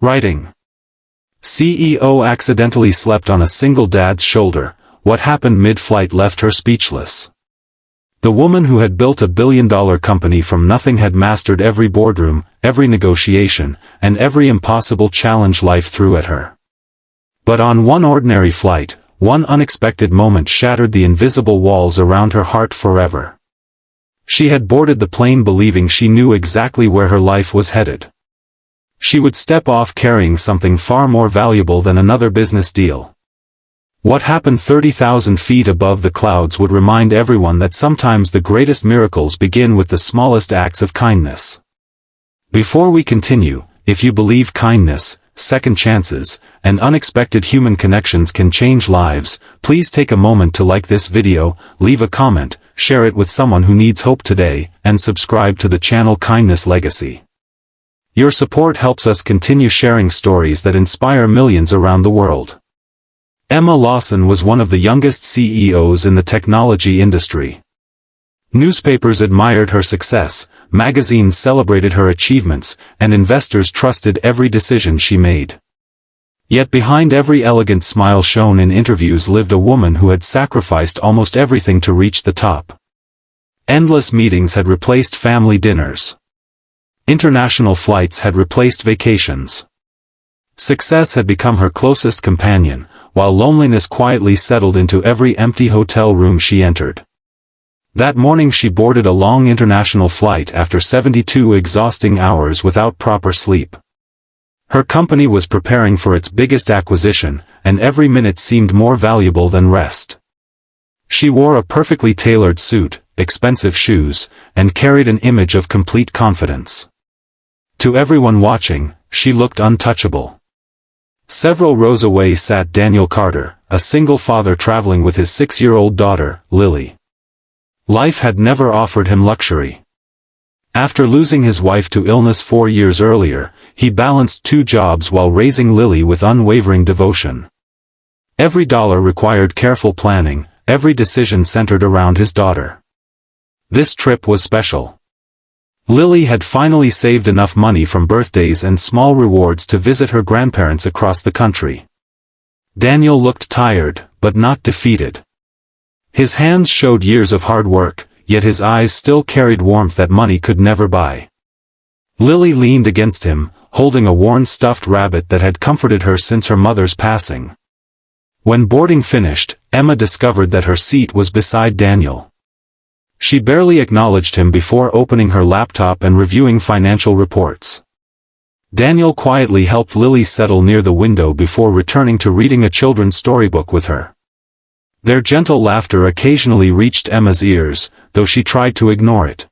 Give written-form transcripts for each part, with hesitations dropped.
Writing. CEO accidentally slept on a single dad's shoulder. What happened mid-flight left her speechless. The woman who had built a billion-dollar company from nothing had mastered every boardroom, every negotiation, and every impossible challenge life threw at her. But on one ordinary flight, one unexpected moment shattered the invisible walls around her heart forever. She had boarded the plane believing she knew exactly where her life was headed. She would step off carrying something far more valuable than another business deal. What happened 30,000 feet above the clouds would remind everyone that sometimes the greatest miracles begin with the smallest acts of kindness. Before we continue, if you believe kindness, second chances, and unexpected human connections can change lives, please take a moment to like this video, leave a comment, share it with someone who needs hope today, and subscribe to the channel Kindness Legacy. Your support helps us continue sharing stories that inspire millions around the world. Emma Lawson was one of the youngest CEOs in the technology industry. Newspapers admired her success, magazines celebrated her achievements, and investors trusted every decision she made. Yet behind every elegant smile shown in interviews lived a woman who had sacrificed almost everything to reach the top. Endless meetings had replaced family dinners. International flights had replaced vacations. Success had become her closest companion, while loneliness quietly settled into every empty hotel room she entered. That morning she boarded a long international flight after 72 exhausting hours without proper sleep. Her company was preparing for its biggest acquisition, and every minute seemed more valuable than rest. She wore a perfectly tailored suit, expensive shoes, and carried an image of complete confidence. To everyone watching, she looked untouchable. Several rows away sat Daniel Carter, a single father traveling with his 6-year-old daughter, Lily. Life had never offered him luxury. After losing his wife to illness 4 years earlier, he balanced 2 jobs while raising Lily with unwavering devotion. Every dollar required careful planning, every decision centered around his daughter. This trip was special. Lily had finally saved enough money from birthdays and small rewards to visit her grandparents across the country. Daniel looked tired, but not defeated. His hands showed years of hard work, yet his eyes still carried warmth that money could never buy. Lily leaned against him, holding a worn stuffed rabbit that had comforted her since her mother's passing. When boarding finished, Emma discovered that her seat was beside Daniel. She barely acknowledged him before opening her laptop and reviewing financial reports. Daniel quietly helped Lily settle near the window before returning to reading a children's storybook with her. Their gentle laughter occasionally reached Emma's ears, though she tried to ignore it.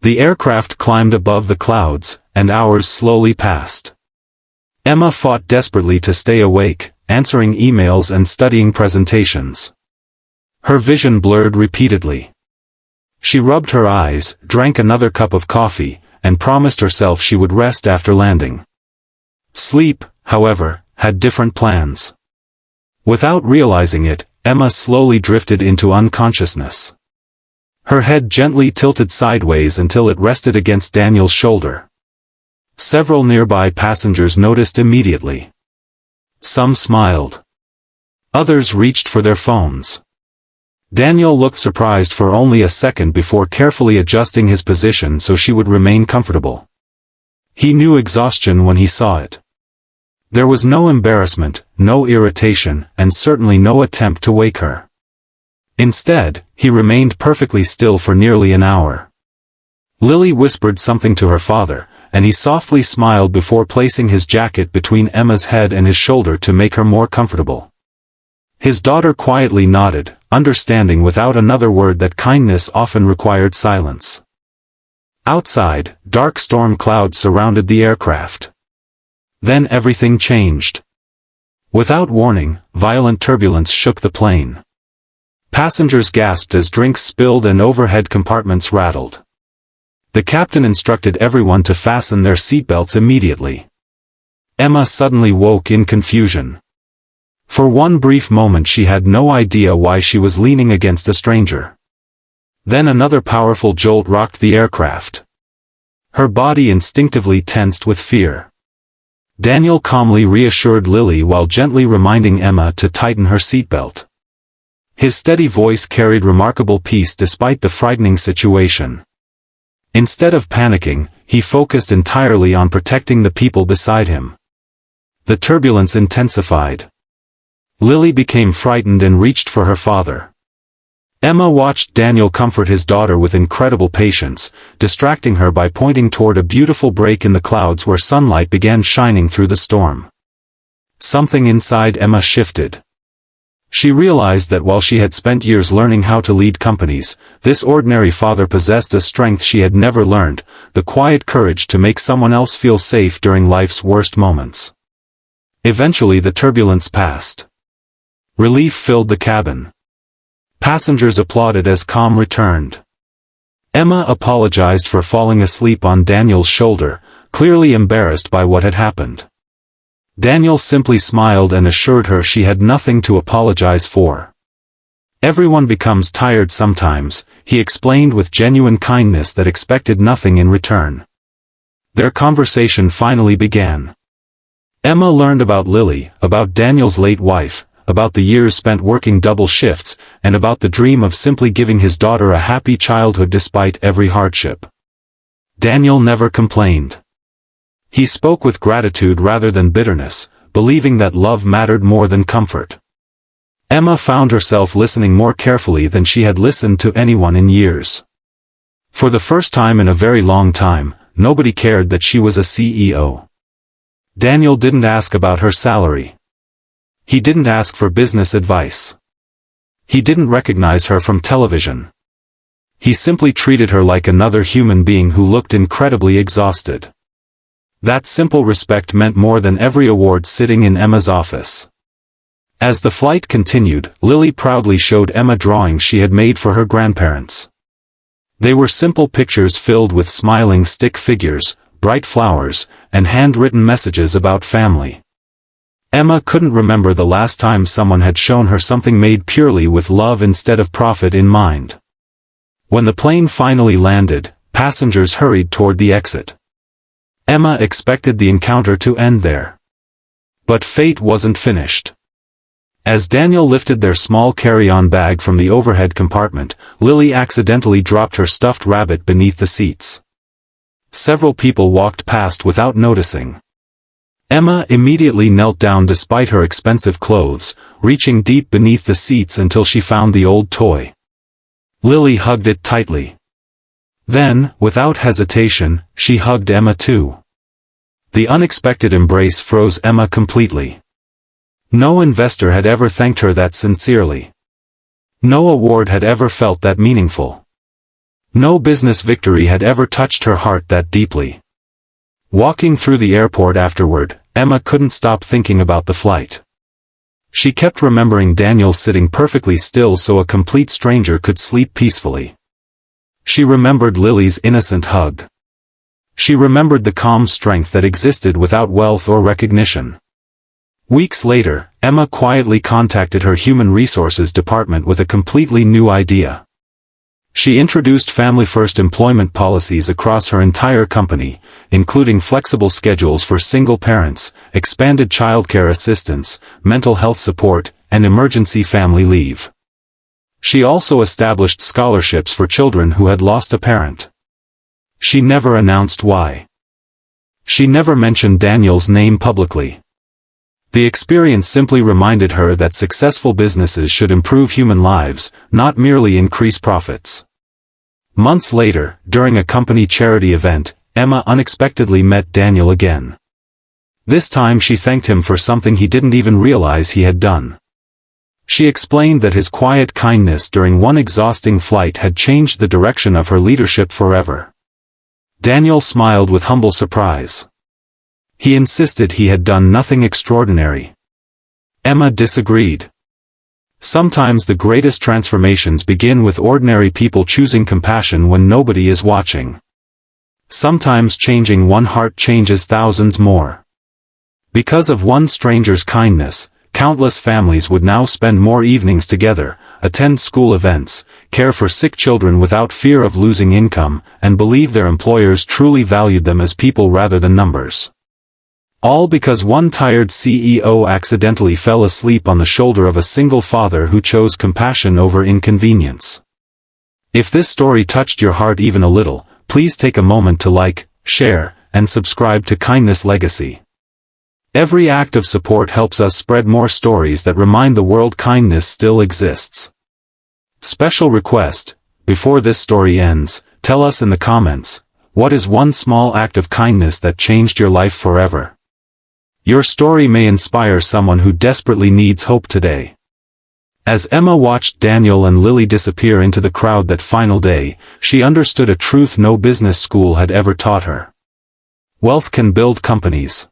The aircraft climbed above the clouds, and hours slowly passed. Emma fought desperately to stay awake, answering emails and studying presentations. Her vision blurred repeatedly. She rubbed her eyes, drank another cup of coffee, and promised herself she would rest after landing. Sleep, however, had different plans. Without realizing it, Emma slowly drifted into unconsciousness. Her head gently tilted sideways until it rested against Daniel's shoulder. Several nearby passengers noticed immediately. Some smiled. Others reached for their phones. Daniel looked surprised for only a second before carefully adjusting his position so she would remain comfortable. He knew exhaustion when he saw it. There was no embarrassment, no irritation, and certainly no attempt to wake her. Instead, he remained perfectly still for nearly an hour. Lily whispered something to her father, and he softly smiled before placing his jacket between Emma's head and his shoulder to make her more comfortable. His daughter quietly nodded, understanding without another word that kindness often required silence. Outside, dark storm clouds surrounded the aircraft. Then everything changed. Without warning, violent turbulence shook the plane. Passengers gasped as drinks spilled and overhead compartments rattled. The captain instructed everyone to fasten their seatbelts immediately. Emma suddenly woke in confusion. For one brief moment she had no idea why she was leaning against a stranger. Then another powerful jolt rocked the aircraft. Her body instinctively tensed with fear. Daniel calmly reassured Lily while gently reminding Emma to tighten her seatbelt. His steady voice carried remarkable peace despite the frightening situation. Instead of panicking, he focused entirely on protecting the people beside him. The turbulence intensified. Lily became frightened and reached for her father. Emma watched Daniel comfort his daughter with incredible patience, distracting her by pointing toward a beautiful break in the clouds where sunlight began shining through the storm. Something inside Emma shifted. She realized that while she had spent years learning how to lead companies, this ordinary father possessed a strength she had never learned, the quiet courage to make someone else feel safe during life's worst moments. Eventually the turbulence passed. Relief filled the cabin. Passengers applauded as calm returned. Emma apologized for falling asleep on Daniel's shoulder, clearly embarrassed by what had happened. Daniel simply smiled and assured her she had nothing to apologize for. Everyone becomes tired sometimes, he explained with genuine kindness that expected nothing in return. Their conversation finally began. Emma learned about Lily, about Daniel's late wife, about the years spent working double shifts, and about the dream of simply giving his daughter a happy childhood despite every hardship. Daniel never complained. He spoke with gratitude rather than bitterness, believing that love mattered more than comfort. Emma found herself listening more carefully than she had listened to anyone in years. For the first time in a very long time, nobody cared that she was a CEO. Daniel didn't ask about her salary. He didn't ask for business advice. He didn't recognize her from television. He simply treated her like another human being who looked incredibly exhausted. That simple respect meant more than every award sitting in Emma's office. As the flight continued, Lily proudly showed Emma drawings she had made for her grandparents. They were simple pictures filled with smiling stick figures, bright flowers, and handwritten messages about family. Emma couldn't remember the last time someone had shown her something made purely with love instead of profit in mind. When the plane finally landed, passengers hurried toward the exit. Emma expected the encounter to end there. But fate wasn't finished. As Daniel lifted their small carry-on bag from the overhead compartment, Lily accidentally dropped her stuffed rabbit beneath the seats. Several people walked past without noticing. Emma immediately knelt down despite her expensive clothes, reaching deep beneath the seats until she found the old toy. Lily hugged it tightly. Then, without hesitation, she hugged Emma too. The unexpected embrace froze Emma completely. No investor had ever thanked her that sincerely. No award had ever felt that meaningful. No business victory had ever touched her heart that deeply. Walking through the airport afterward, Emma couldn't stop thinking about the flight. She kept remembering Daniel sitting perfectly still so a complete stranger could sleep peacefully. She remembered Lily's innocent hug. She remembered the calm strength that existed without wealth or recognition. Weeks later, Emma quietly contacted her human resources department with a completely new idea. She introduced family-first employment policies across her entire company, including flexible schedules for single parents, expanded childcare assistance, mental health support, and emergency family leave. She also established scholarships for children who had lost a parent. She never announced why. She never mentioned Daniel's name publicly. The experience simply reminded her that successful businesses should improve human lives, not merely increase profits. Months later, during a company charity event, Emma unexpectedly met Daniel again. This time she thanked him for something he didn't even realize he had done. She explained that his quiet kindness during one exhausting flight had changed the direction of her leadership forever. Daniel smiled with humble surprise. He insisted he had done nothing extraordinary. Emma disagreed. Sometimes the greatest transformations begin with ordinary people choosing compassion when nobody is watching. Sometimes changing one heart changes thousands more. Because of one stranger's kindness, countless families would now spend more evenings together, attend school events, care for sick children without fear of losing income, and believe their employers truly valued them as people rather than numbers. All because one tired CEO accidentally fell asleep on the shoulder of a single father who chose compassion over inconvenience. If this story touched your heart even a little, please take a moment to like, share, and subscribe to Kindness Legacy. Every act of support helps us spread more stories that remind the world kindness still exists. Special request: before this story ends, tell us in the comments, what is one small act of kindness that changed your life forever? Your story may inspire someone who desperately needs hope today. As Emma watched Daniel and Lily disappear into the crowd that final day, she understood a truth no business school had ever taught her. Wealth can build companies.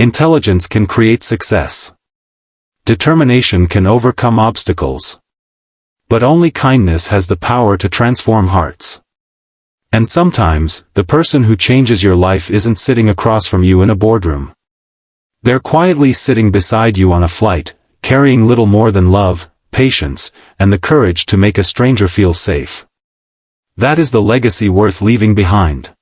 Intelligence can create success. Determination can overcome obstacles. But only kindness has the power to transform hearts. And sometimes, the person who changes your life isn't sitting across from you in a boardroom. They're quietly sitting beside you on a flight, carrying little more than love, patience, and the courage to make a stranger feel safe. That is the legacy worth leaving behind.